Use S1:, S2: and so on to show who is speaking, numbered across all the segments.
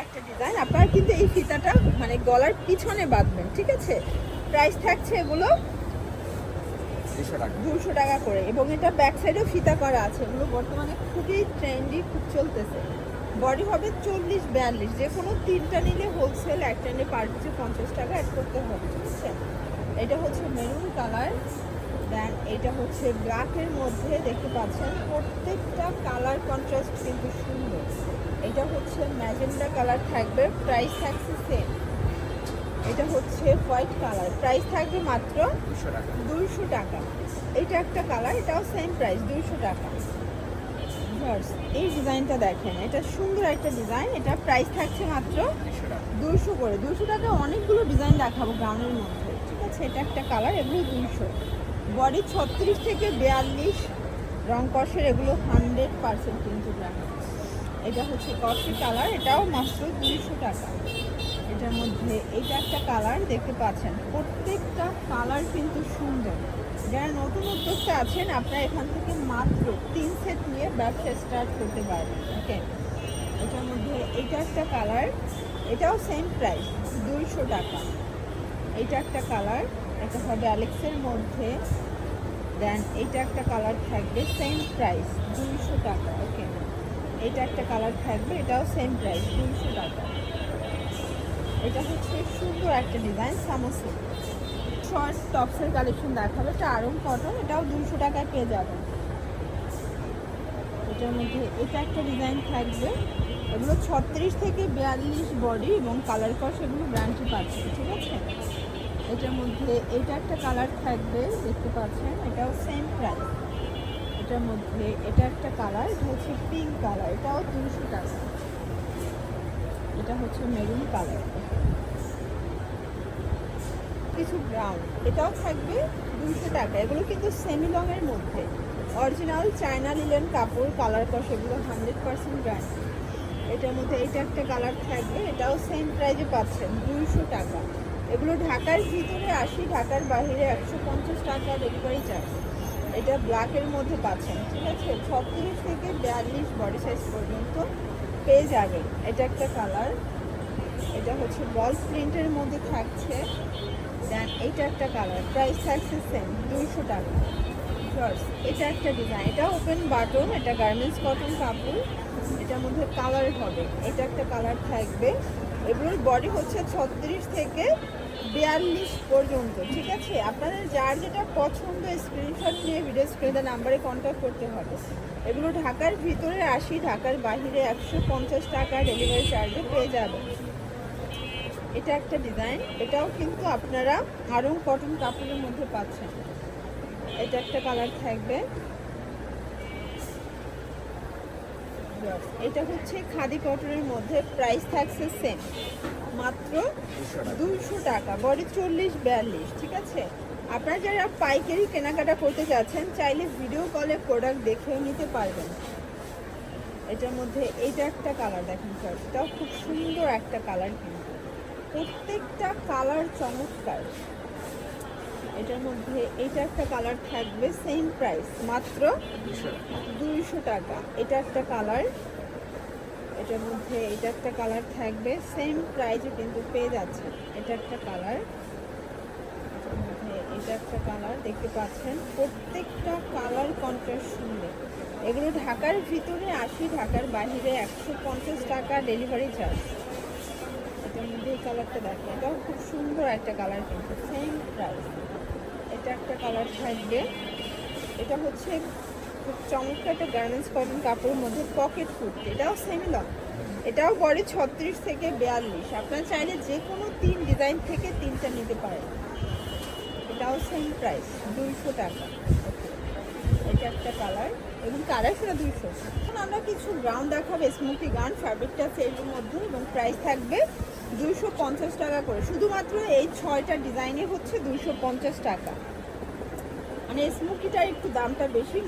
S1: একটা ডিজাইন, আপনারা কিন্তু এই ফিতাটা মানে গলার পিছনে বাঁধবেন, ঠিক আছে। প্রাইস থাকছে এগুলো 200 টাকা করে, এবং এটা ব্যাক সাইডেও ফিতা করা আছে। এগুলো বর্তমানে খুবই ট্রেন্ডি, খুব চলতেছে। বডি হবে 40-42, যে কোনো তিনটা নিলে হোলসেল, একটা নিলে পার পিসে 50 টাকা অ্যাড করতে হবে, ঠিক আছে। এটা হচ্ছে মেরুন কালার, দেন এটা হচ্ছে ব্ল্যাকের মধ্যে দেখতে পাচ্ছেন, প্রত্যেকটা কালার কন্ট্রাস্ট কিন্তু সুন্দর। এটা হচ্ছে ম্যাজেন্ডা কালার থাকবে, প্রাইস থাকছে সেম। এটা হচ্ছে হোয়াইট কালার, প্রাইস থাকবে মাত্র 200 টাকা। এটা একটা কালার, এটাও সেম প্রাইস 200 টাকা। এই ডিজাইনটা দেখেন, এটা সুন্দর একটা ডিজাইন, এটা প্রাইস থাকছে মাত্র 200 করে। 200 টাকা অনেকগুলো ডিজাইন দেখাবো গ্রাউন্ডের মধ্যে, ঠিক আছে। এটা একটা কালার, এগুলো 200। বডি 36 থেকে 42, রং কষের, এগুলো 100% কিন্তু ব্র্যান্ড। এটা হচ্ছে কফি কালার, এটাও মাত্র 200 টাকা। এটার মধ্যে এটা একটা কালার দেখতে পাচ্ছেন, প্রত্যেকটা কালার কিন্তু সুন্দর। যারা নতুন উদ্যোক্তা আছেন, আপনারা এখান থেকে মাত্র 3 সেট নিয়ে ব্যবসা স্টার্ট করতে পারবেন, ওকে। এটার মধ্যে এটা একটা কালার, এটাও সেম প্রাইস 200 টাকা। এটা একটা কালার, এটা হবে অ্যালেক্সের মধ্যে, দেন এটা একটা কালার থাকবে, সেম প্রাইস 200 টাকা, ওকে। এটা একটা কালার থাকবে, এটাও সেম প্রাইস 200 টাকা। এটা হচ্ছে সুন্দর একটা ডিজাইন, সামোসে শর্ট টপসের কালেকশন দেখাবে, এটা আরং কটন, এটাও 200 টাকায় পেয়ে যাবেন। এটার মধ্যে এটা একটা ডিজাইন থাকবে, এগুলো 36 থেকে 42 বডি এবং কালার কস, এগুলো গ্যারান্টি পাচ্ছে, ঠিক আছে। এটার মধ্যে এটা একটা কালার থাকবে, দেখতে পাচ্ছেন, এটাও সেম প্রাইস। এটার মধ্যে এটা একটা কালার, এটা হচ্ছে পিঙ্ক কালার, এটাও 200 টাকা। এটা হচ্ছে মেরুন কালার, কিছু ব্রাউন, এটাও থাকবে 200 টাকা। এগুলো কিন্তু সেমি লংয়ের মধ্যে, অরিজিনাল চায়না লিলেন কাপড়, কালার কস, এগুলো 100% ব্র্যান্ড। এটার মধ্যে এটা একটা কালার থাকবে, এটাও সেম প্রাইসে পাচ্ছেন 200 টাকা। এগুলো ঢাকার ভিতরে 80, ঢাকার বাইরে 150 টাকা ডেলিভারি চার্জ। এটা ব্ল্যাকের মধ্যে পাচ্ছেন, ঠিক আছে। 36 থেকে 42 বডি সাইজ পর্যন্ত পেয়ে যাবেন। এটা একটা কালার, এটা হচ্ছে বল প্রিন্টের মধ্যে থাকছে, দেন এটা একটা কালার, প্রাইস থাকছে সেম 200 টাকা। এটা একটা ডিজাইন, এটা ওপেন বাটন, এটা গার্মেন্টস কটন কাপড়, এটার মধ্যে কালার হবে, এটা একটা কালার থাকবে। এগুলোর বডি হচ্ছে 36 থেকে 42 পর্যন্ত, ঠিক আছে। আপনাদের যার যেটা পছন্দ স্ক্রিনশট নিয়ে ভিডিও স্ক্রিনে নাম্বারে কন্ট্যাক্ট করতে হবে। এগুলো ঢাকার ভিতরে 80, ঢাকার বাইরে 150 টাকা ডেলিভারি চার্জে পেয়ে যাবেন। এটা একটা ডিজাইন, এটাও কিন্তু আপনারা আরং কটন কাপড়ের মধ্যে পাচ্ছেন। এটা একটা কালার থাকবে, এটা হচ্ছে খাদি কটনের মধ্যে, প্রাইস থাকছে সেম মাত্র 200 টাকা। বডি 40-42, ঠিক আছে। আপনারা যারা পাইকারি কেনাকাটা করতে যাচ্ছেন, চাইলে ভিডিও কলে প্রোডাক্ট দেখেও নিতে পারবেন। এটার মধ্যে এইটা একটা কালার দেখেন স্যার, এটাও খুব সুন্দর একটা কালার, কিন্তু প্রত্যেকটা কালার চমৎকার। এটার মধ্যে এইটা একটা কালার থাকবে, সেম প্রাইস মাত্র 200 টাকা। এটা একটা কালার, এটার মধ্যে এটা একটা কালার থাকবে, সেম প্রাইসে কিন্তু পেয়ে যাচ্ছে। এটা একটা কালার, এটার মধ্যে এটা একটা কালার, দেখতে পাচ্ছেন প্রত্যেকটা কালার কন্ট্রাস্ট সুন্দর। এগুলো ঢাকার ভিতরে 80, ঢাকার বাইরে 150 টাকা ডেলিভারি চার্জ। এটার মধ্যে এই কালারটা দেখেন, এটাও খুব সুন্দর একটা কালার, কিন্তু সেম প্রাইস। এটা একটা কালার থাকবে, এটা হচ্ছে খুব চমৎকার একটা গার্মেন্টস কটন কাপড়ের মধ্যে পকেট কুর্তি, এটাও সেমি লং, এটাও বডি 36 থেকে 42। আপনারা চাইলে যে কোনো 3 ডিজাইন থেকে 3টা নিতে পারেন। এটাও সেম প্রাইস 200 টাকা। এটা একটা কালার, এবং কালার সেটা 200। এখন আমরা কিছু গাউন দেখাবো, স্মোকি গাউন, ফ্যাব্রিকটা সেটের মধ্যে, এবং প্রাইস থাকবে 250 টাকা করে। শুধুমাত্র এই 6টা ডিজাইনে হচ্ছে 250 টাকা। মানে স্মোকিটার একটু দামটা বেশি,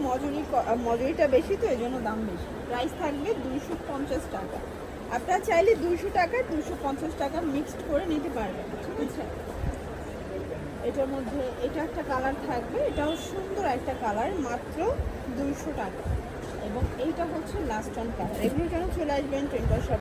S1: মজুরিটা বেশি, তো এই জন্য দাম বেশি। প্রাইস থাকবে 250 টাকা। আপনারা চাইলে 200 টাকা 250 টাকা মিক্সড করে নিতে পারবেন, ঠিক আছে। এটার মধ্যে এটা একটা কালার থাকবে, এটাও সুন্দর একটা কালার, মাত্র 200 টাকা। এবং এইটা হচ্ছে লাস্ট অন কালার। এগুলোর জন্য চলে আসবেন ট্রেন্ডার শপ।